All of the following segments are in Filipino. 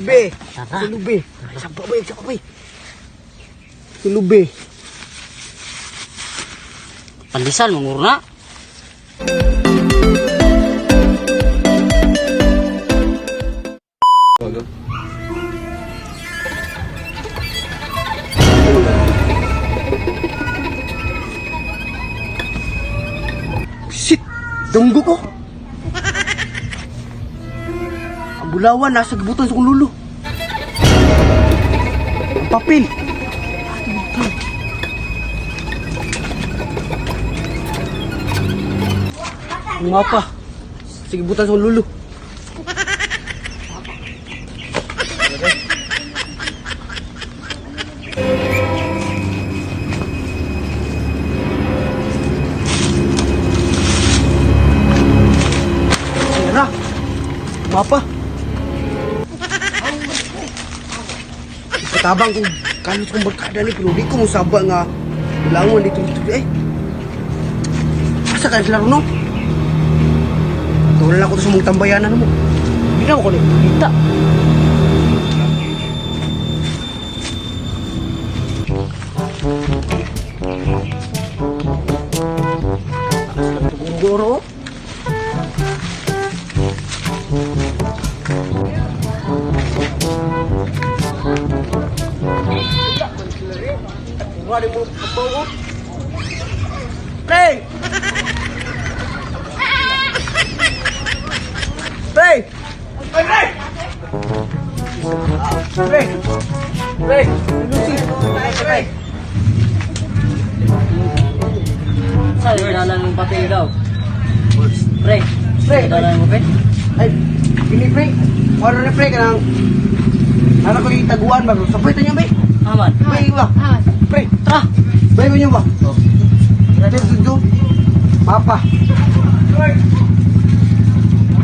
Lube. Lube. Sampai bay. Lube. Pandisan mengurna. Shit! Tunggu ko! Ang bulawan nasa gibutan sa kong lulo. Ang papel! Ang mapa. Sa gibutan sa kong lulo. Mapa. Katabang kung kalos kong barkada ni pero di ko musaba nga bilangon dito eh. Asa ka sila ron no? Tulala ko to sa mong tambayanan mo. Binaw ko ni kita. Goro. Wala mo kabaw. Pre! Pre! Pre! Pre! Pre! Lucy! Pre! Saan dalan ng papel daw? Pre! Pre! Dalan ng papel? Ay, ini pre! Wala na pre ka nang ano ko yung taguan ba? Sabitan niya ba? Aman. Pre ba? Pre! Tara! Bayo niyo ba? Oh. Dito. Papa.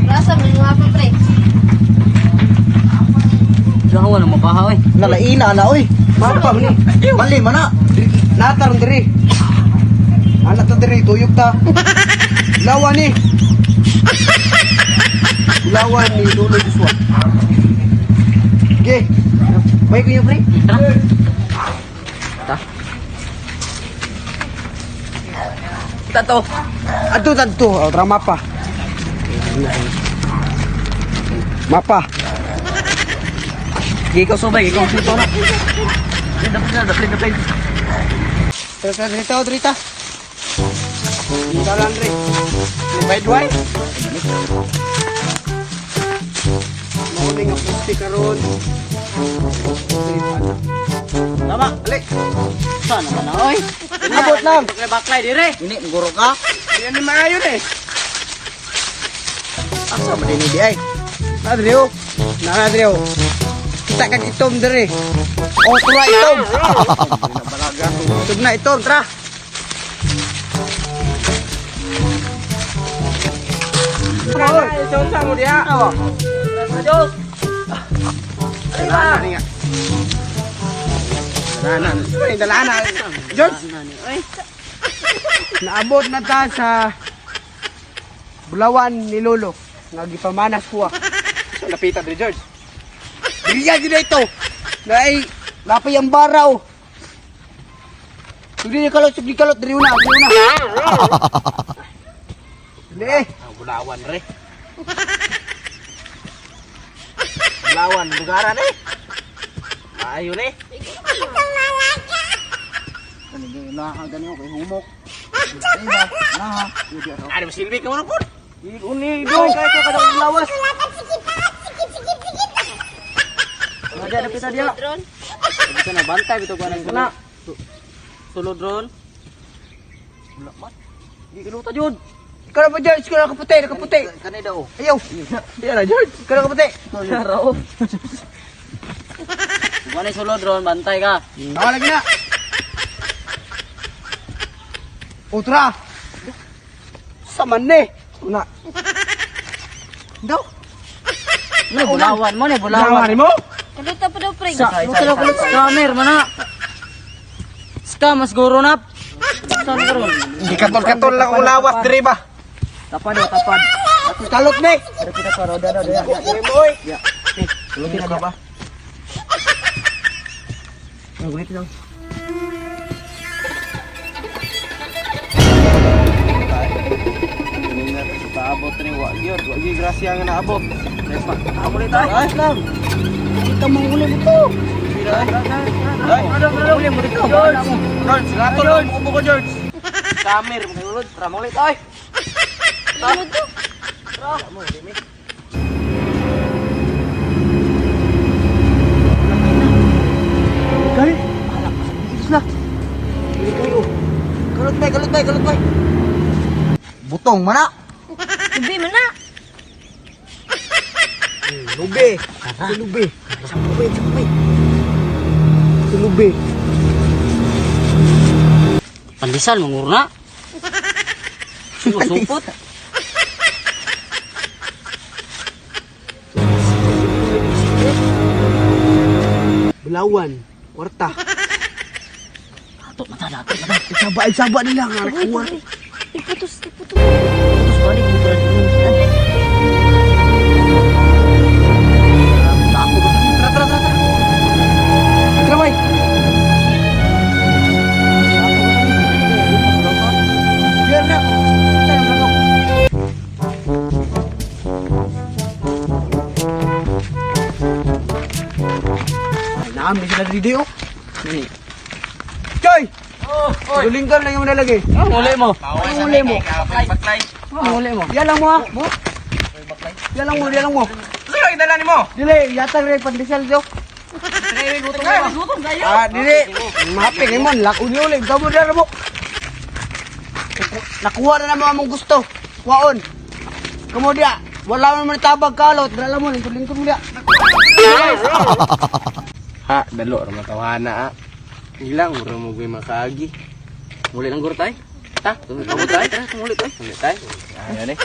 Rasa mo yung mapa, pre. Diyan wala mapahaw eh. Nalaina na oy. Papa ni. Bali mana? Natarong diri. Anak ta diri tuyok ta. Lawan ni. Lawan ni Lolo Joshua. Okay. Baik niyo pre. Tara! Ta. Tato. Ato. Oh, tara mapa. Mapa. Ikaw subay, ikaw sito na. Dapat. Drita. Jalan Dri. By the way. Mau ning pusti karon. Tama. Alik. Saan naman na oy? Abot lang. Baklay dire. Ini guro ka. Yan ni maayo ni. Asa ba din di ay? Adrio. Adrio. Kita kag itom dire. Oh, tura itom. Balaga. Tug na itom, tra. Sa mo dia. Oh. Jos. Dalanan niya. Dalanan. George. Oy. Naabot na ta sa Bulawan ni Lolo. Nagipamanas ko. So napita diri George. Diliya gid ito. Dai napay ang baraw. Sugdi kalot diri una. Dili. Bulawan re. Bulawan negara ni. Ayo ni. Nah, ganyan ko humok. Nah, Ada silbi ka mo pud. uni do kay ka kadang lawas. Ada na kita dia. Kita na bantay bito ko na. Sulod ron. Wala mat. Di kinuta jud. Kana pa George, kana kaputi. Kanay daw. Ayaw. Yan na George, kana kaputi. Rao. Gani sulod ron bantay ka. Nawa lagi na. Utra. Saman ni. Una. Daw. Ni bulawan mo ni bulawan. mo? Kaluta pa daw, pre. Kulit scammer mana. Scam mas guro na. Saan karon? Di katol-katol lang ulawas diri ba? Tapad. Tapad. Kalot ni. Ada kita sa roda. Ya. Boy. Ya. Tulungan ka ba? Gulit lang. Paabot rin, wag yun. Wag yung grasya nga naabot. Amo ulit tayo. Ayos lang. Kita mo ulit ito. Ay, Ulit mo dito. George! George, lato lang upo ko, George. Kamir, magulod. Tara mo ulit tayo. Ano to? Kay, bilis na. Bili kayo. Kalut bay. Butong mana? Hindi man na. Lube. Lube. Lube. Pandesal mengurna. Sungguh sumput. Belawan. Warta. Atuk mata datuk. Sabar nila nga. Kuwar. Diputus. Terus balik bukan dulu. Tara. Tara, bay. Biar na. Tara, belakang. Ay, naam, may sila dito, oh. Choy! Dulingkan lang yung nalagay. Mulai mo. Ang uli mo. Mulai mo. Yan lang mo, ha? Yan lang mo. Sino yung dala ni mo? Dili, yata rin pandesal, jo. Dili. Mapik, imon. Uli. Gamo na mo. Nakuha na naman among gusto. Waon. Kamu dia. Wala naman tabag kalot. Dala mo, lingkod mo dia. Ha, dalo, ramatawana ha. Hilang, mura mo gue makagi. Mulai lang guru tay. Ta, Kamu tay. Mulai tay. Ulit tayo. Ayan eh.